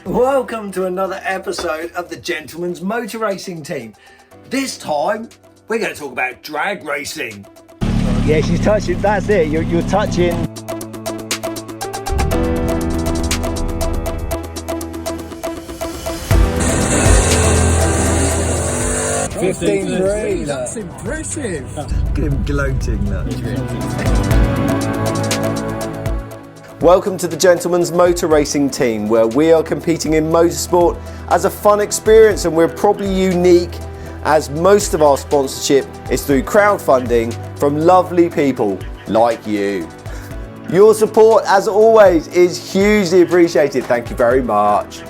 Welcome to another episode of the Gentleman's Motor Racing Team. This time, we're going to talk about drag racing. Yeah, she's touching, that's it, you're touching. 15-3. That's impressive. Look at him gloating. Welcome to the Gentleman's Motor Racing Team, where we are competing in motorsport as a fun experience, and we're probably unique as most of our sponsorship is through crowdfunding from lovely people like you. Your support, as always, is hugely appreciated. Thank you very much.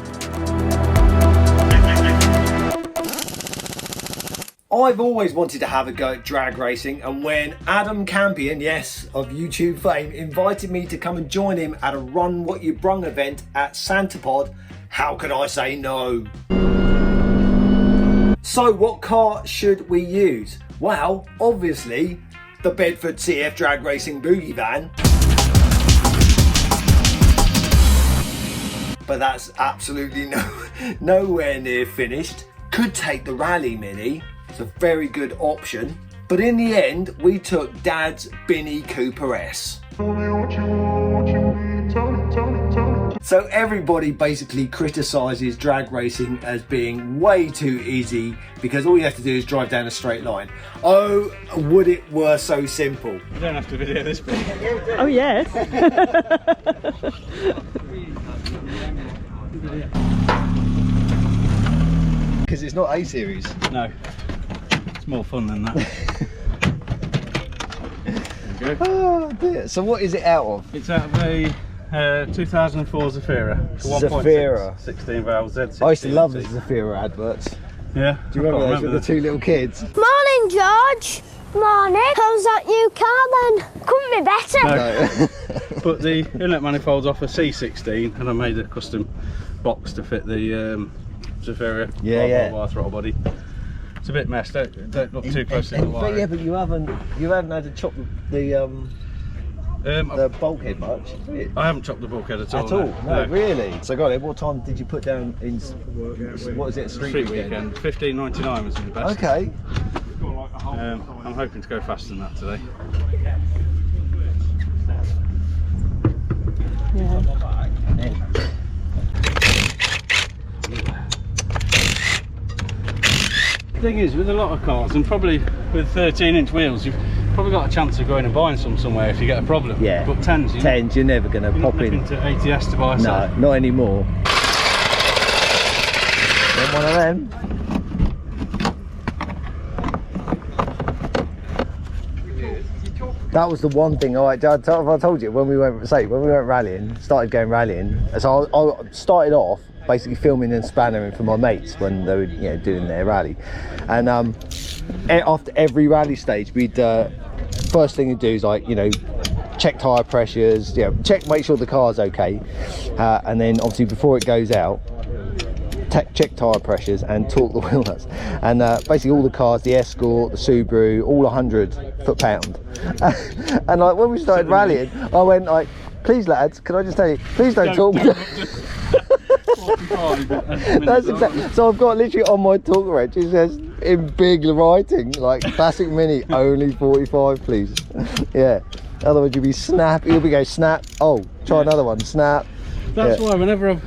I've always wanted to have a go at drag racing, and when Adam Campion, yes, of YouTube fame, invited me to come and join him at a Run What You Brung event at Santapod, how could I say no? So what car should we use? Well, obviously, the Bedford CF Drag Racing Boogie Van. But that's absolutely nowhere near finished. Could take the Rally Mini. It's a very good option, but in the end we took Dad's BINI Cooper S. So everybody basically criticises drag racing as being way too easy because all you have to do is drive down a straight line. Oh, would it were so simple. You don't have to video this bit. Oh yes. Because it's not A series. No. It's more fun than that. There you go. Oh dear. So what is it out of? It's out of a 2004 Zafira. It's a 1.6, Zafira. 16 valve Z16. I used to love the Zafira adverts. Yeah. Do you remember those with the two little kids? Morning, George. Morning. How's that new car then? Couldn't be better. No. But the inlet manifold's off a C16, and I made a custom box to fit the Zafira. Yeah. Throttle body. It's a bit messed. Don't look too close to the wire. But yeah, but you haven't had to chop the bulkhead much, have you? I haven't chopped the bulkhead at all. No, really. So got it. What time did you put down in? What is it? Street weekend. 15.99 was the best. Okay. I'm hoping to go faster than that today. The thing is, with a lot of cars, and probably with 13-inch wheels, you've probably got a chance of going and buying somewhere if you get a problem. Yeah. But 10s, You're never going to pop in. Into ATS to buy. No, not anymore. Want one of them? That was the one thing I told you when we went rallying, started going rallying. So I started off basically filming and spannering for my mates when they were doing their rally, and after every rally stage we'd first thing to do is check tyre pressures, make sure the car's okay, and then obviously before it goes out check tyre pressures and torque the wheel nuts, and basically all the cars, the Escort, the Subaru, all 100 foot-pound. And when we started rallying, I went please lads, can I just tell you, please don't talk me. That's exactly. So I've got literally on my talk wrench, it says in big writing, classic mini, only 45 please. Yeah, otherwise you'll be snap, you'll be go snap, oh try another one, snap. That's why whenever I've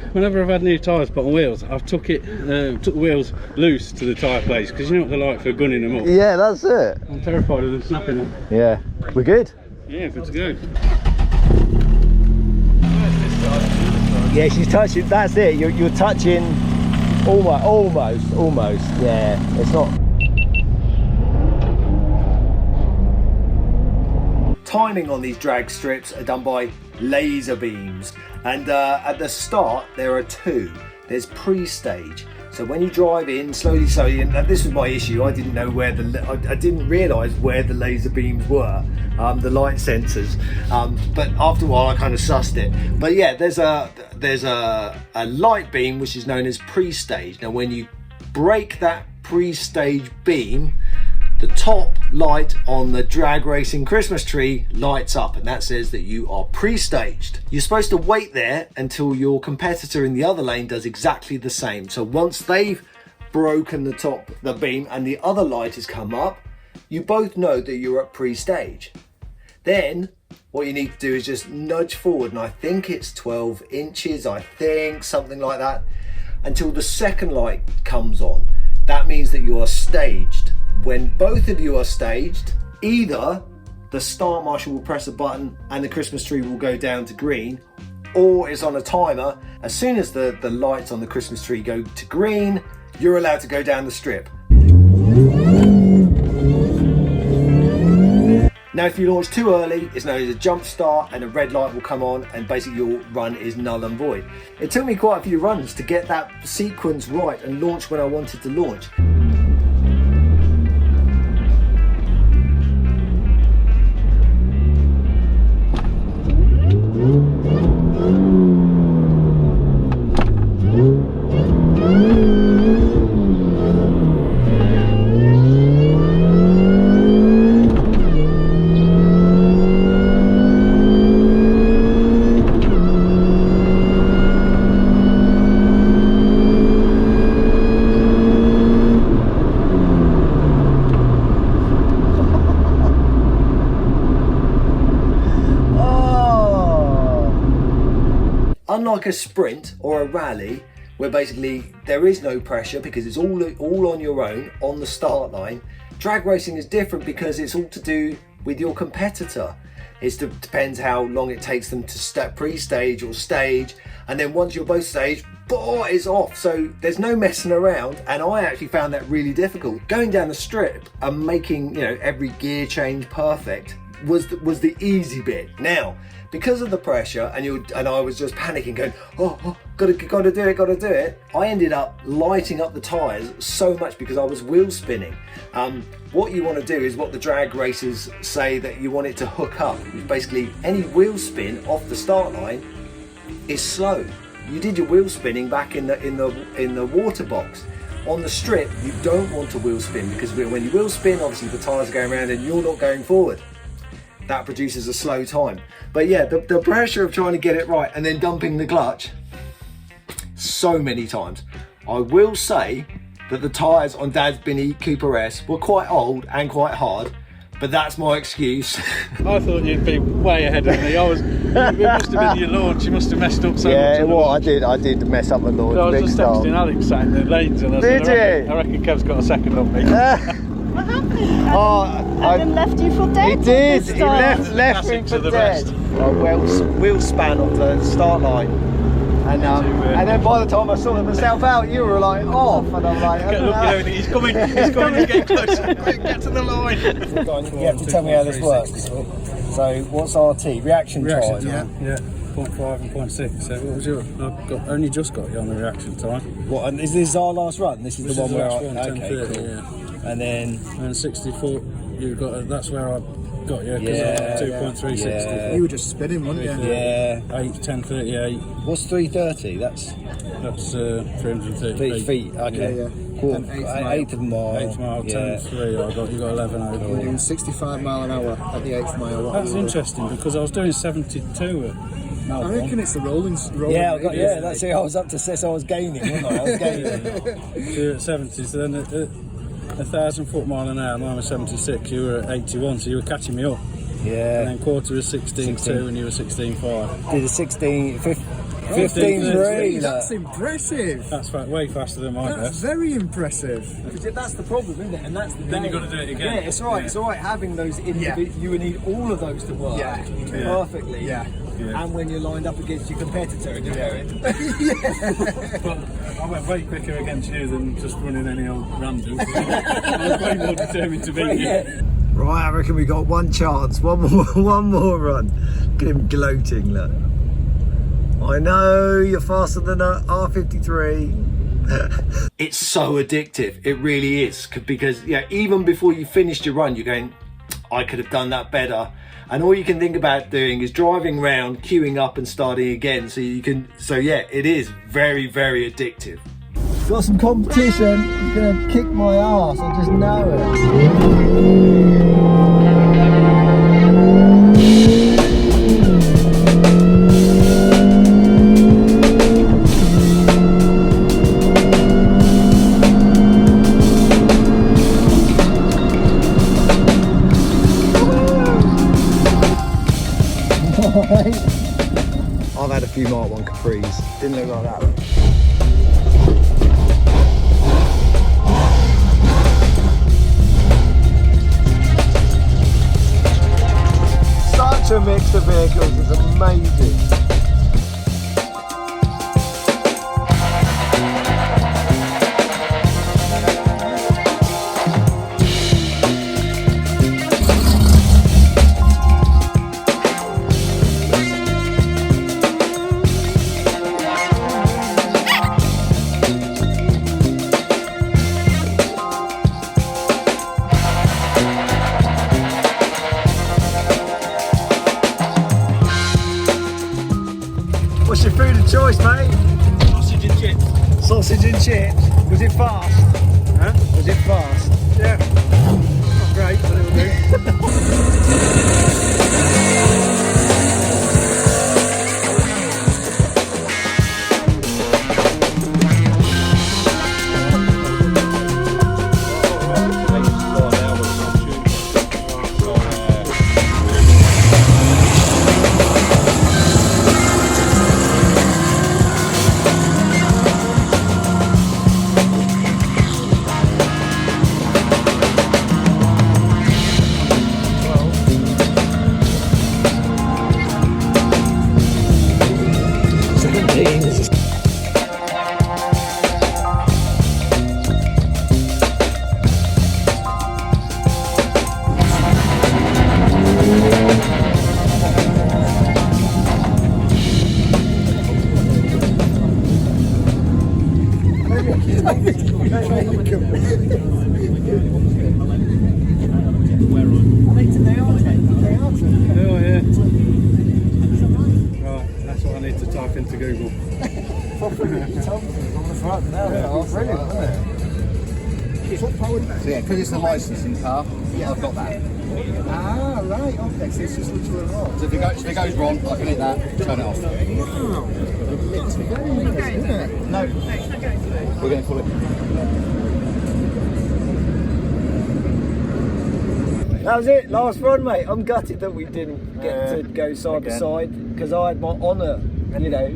had new tyres put on wheels, I've took the wheels loose to the tyre place, because you know what they're like for gunning them up. Yeah, that's it. I'm terrified of them snapping them. Yeah, we're good. Yeah, good to go. Yeah, she's touching, that's it, you're touching almost, yeah, it's not. Timing on these drag strips are done by laser beams, and at the start there are two. There's pre-stage, so when you drive in slowly, and this was my issue, I didn't know where I didn't realise where the laser beams were, the light sensors, but after a while I kind of sussed it. But yeah, there's a light beam which is known as pre-stage. Now when you break that pre-stage beam, the top light on the drag racing Christmas tree lights up, and that says that you are pre-staged. You're supposed to wait there until your competitor in the other lane does exactly the same. So once they've broken the beam and the other light has come up, you both know that you're at pre-stage. Then what you need to do is just nudge forward, and I think it's 12 inches, I think, something like that, until the second light comes on. That means that you are staged. When both of you are staged, either the start marshal will press a button and the Christmas tree will go down to green, or it's on a timer. As soon as the lights on the Christmas tree go to green, you're allowed to go down the strip. Now, if you launch too early, it's known as a jump start, and a red light will come on, and basically your run is null and void. It took me quite a few runs to get that sequence right and launch when I wanted to launch. Unlike a sprint or a rally, where basically there is no pressure because it's all on your own on the start line, drag racing is different because it's all to do with your competitor. It depends how long it takes them to step pre-stage or stage, and then once you're both staged, it's off. So there's no messing around, and I actually found that really difficult. Going down the strip and making every gear change perfect was the easy bit. Now, because of the pressure, and I was just panicking, going, gotta do it. I ended up lighting up the tyres so much because I was wheel spinning. What you want to do is what the drag racers say, that you want it to hook up. Basically, any wheel spin off the start line is slow. You did your wheel spinning back in the water box. On the strip, you don't want to wheel spin, because when you wheel spin, obviously the tyres are going around and you're not going forward. That produces a slow time. But yeah, the pressure of trying to get it right and then dumping the clutch so many times. I will say that the tyres on Dad's BINI Cooper S were quite old and quite hard, but that's my excuse. I thought you'd be way ahead of me. It must have been your launch. You must have messed up so much. Yeah, well, I did mess up the launch. I was just texting Alex sat in the lanes, and I said, I reckon Kev's got a second on me. What happened? Adam left you for dead. He did. He left me for dead. Wheel span off the start line, and then by the time I sorted myself out, you were like off, and I'm like, he's coming, he's getting closer. Quick, get to the line. You have to tell me how this works. So what's RT? Reaction time? Yeah. 0.5 and 0.6. So what was your? I've only just got you on the reaction time. What? And is this our last run? This is the one where okay, cool. Yeah. And then 64. You got. That's where I got you. Yeah. 2.360. Yeah. You were just spinning, weren't you? Yeah. 1038. What's 330? That's 330 feet. Okay. Yeah. Quarter, eighth of a mile. 8th mile, 10 3. You got 11 over. We're doing 65 mile an hour at the 8th mile. That's interesting, because I was doing 72 at I reckon it's the rolling. Yeah, that's it. I was up to 6. I was gaining, wasn't I? I was gaining. So you're at 70. So then at 1,000 foot mile an hour, mine was 76. You were at 81, so you were catching me up. Yeah. And then quarter was 16.2, and you were 16.5. Did a 15.3. That's impressive. That's way faster than my That's best. very impressive. That's the problem, isn't it? And that's the Then you've got to do it again. Yeah, it's all right. It's all right having those individual. You would need all of those to work perfectly. Yeah. And when you're lined up against your competitor and you're going. But I went way quicker against you than just running any old random. I was way more determined to beat you. Right, I reckon we got one chance. One more run. Look at him gloating, look. I know you're faster than a R53. It's so addictive. It really is, because even before you finished your run, you're going, I could have done that better. And all you can think about doing is driving around, queuing up and starting again. So it is very, very addictive. Got some competition. He's gonna kick my ass. I just know I've had a few Mark 1 Capris. Didn't look like that one. Such a mix of vehicles, it's amazing. What's your food of choice, mate? Sausage and chips. Sausage and chips. Was it fast? Huh? Was it fast? Yeah. Not great, but it'll do. Oh yeah. Right, that's what I need to type into Google. So yeah, because it's a licensing car, yeah, I've got that. Ah, right, okay, so it's just literally wrong. So if it goes wrong, I can hit that, turn it off. No, we're going to call it. That was it, last run, mate. I'm gutted that we didn't get to go side by side because I had my honour, you know,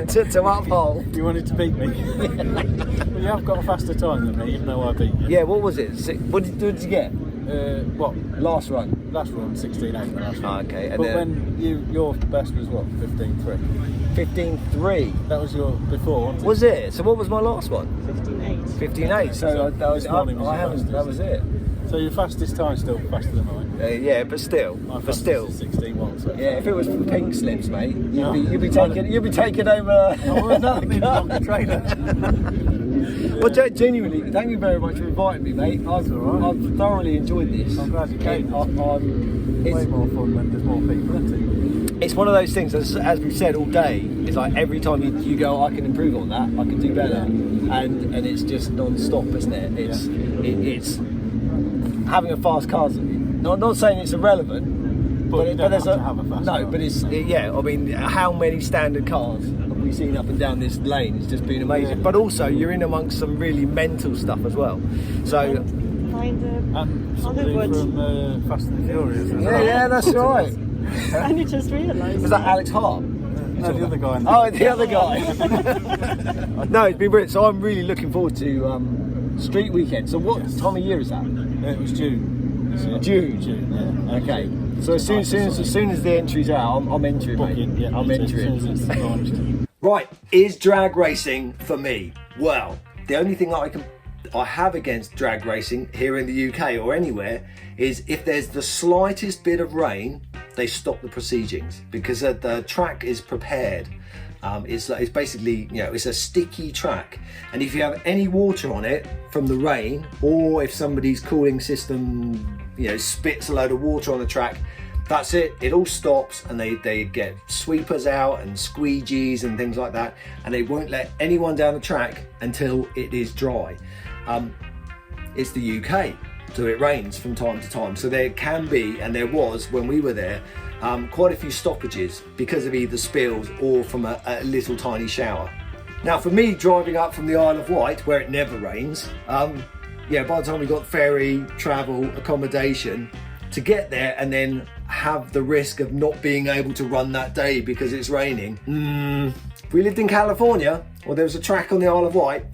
to uphold. You wanted to beat me? Well, you have got a faster time than me, even though I beat you. Yeah, what was it? What did you get? What? Last run. Last run, 16.8 the last run. Okay, and but then when your best was what? 15.3. 15.3. That was your before, wasn't it? Was it? So what was my last one? 15.8. 15.8. So that was. This morning was I your haven't. fastest. That was it. So your fastest time's still faster than mine. Yeah, but still. My But fastest still. is 16.1. So. Yeah, if it was for pink slips, mate, No. you'd be taking over another car. Well, genuinely, thank you very much for inviting me, mate. I've thoroughly enjoyed this. I'm glad you came. It's Way more fun when there's more people, isn't it? it's one of those things, as we've said all day, it's like every time you go, I can improve on that, I can do better, and it's just non-stop, isn't it? It's having a fast car. Not saying it's irrelevant, But you don't there's have to have a fast car. but it's I mean, how many standard cars have we seen up and down this lane? It's just been amazing. Yeah. But also, you're in amongst some really mental stuff as well. So Kind of. And somebody Hollywood. from Fast and the Furious. as well. yeah, that's right. I only just realised. Was that Alex Hart? No, the other guy. Oh, the other guy. No, it's been brilliant. So I'm really looking forward to Street Weekend. So what time of year is that? It was June. this year. June, yeah. Okay. So as soon as the entry's out, I'm entering, mate. Booking, yeah, I'm as entering. soon as it's launched. Right, is drag racing for me? Well, the only thing I have against drag racing here in the UK or anywhere is if there's the slightest bit of rain, they stop the proceedings because the track is prepared. It's basically, it's a sticky track, and if you have any water on it from the rain, or if somebody's cooling system, spits a load of water on the track, that's it. It all stops, and they get sweepers out and squeegees and things like that, and they won't let anyone down the track until it is dry. It's the UK, so it rains from time to time. So there can be, and there was when we were there, quite a few stoppages because of either spills or from a little tiny shower. Now for me, driving up from the Isle of Wight, where it never rains, yeah, by the time we got ferry, travel, accommodation, to get there and then have the risk of not being able to run that day because it's raining. If we lived in California, or there was a track on the Isle of Wight,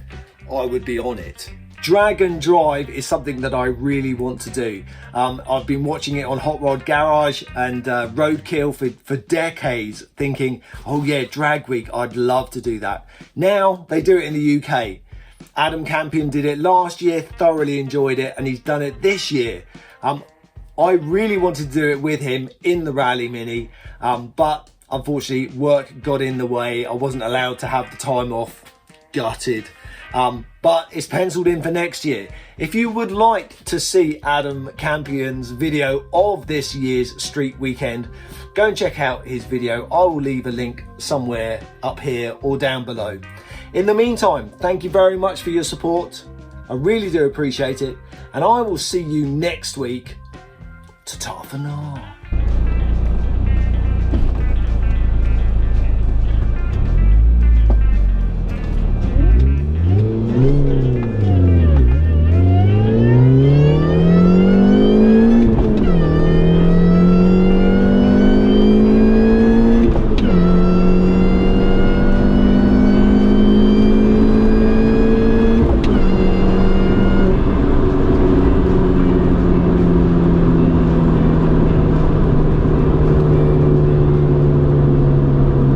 I would be on it. Drag and drive is something that I really want to do. I've been watching it on Hot Rod Garage and Roadkill for decades, thinking, oh yeah, drag week, I'd love to do that. Now they do it in the UK. Adam Campion did it last year, thoroughly enjoyed it, and he's done it this year. I really wanted to do it with him in the Rally Mini, but unfortunately work got in the way. I wasn't allowed to have the time off. Gutted. But it's penciled in for next year. If you would like to see Adam Campion's video of this year's street weekend, go and check out his video. I will leave a link somewhere up here or down below. In the meantime, thank you very much for your support. I really do appreciate it. And I will see you next week. Ta-ta for now.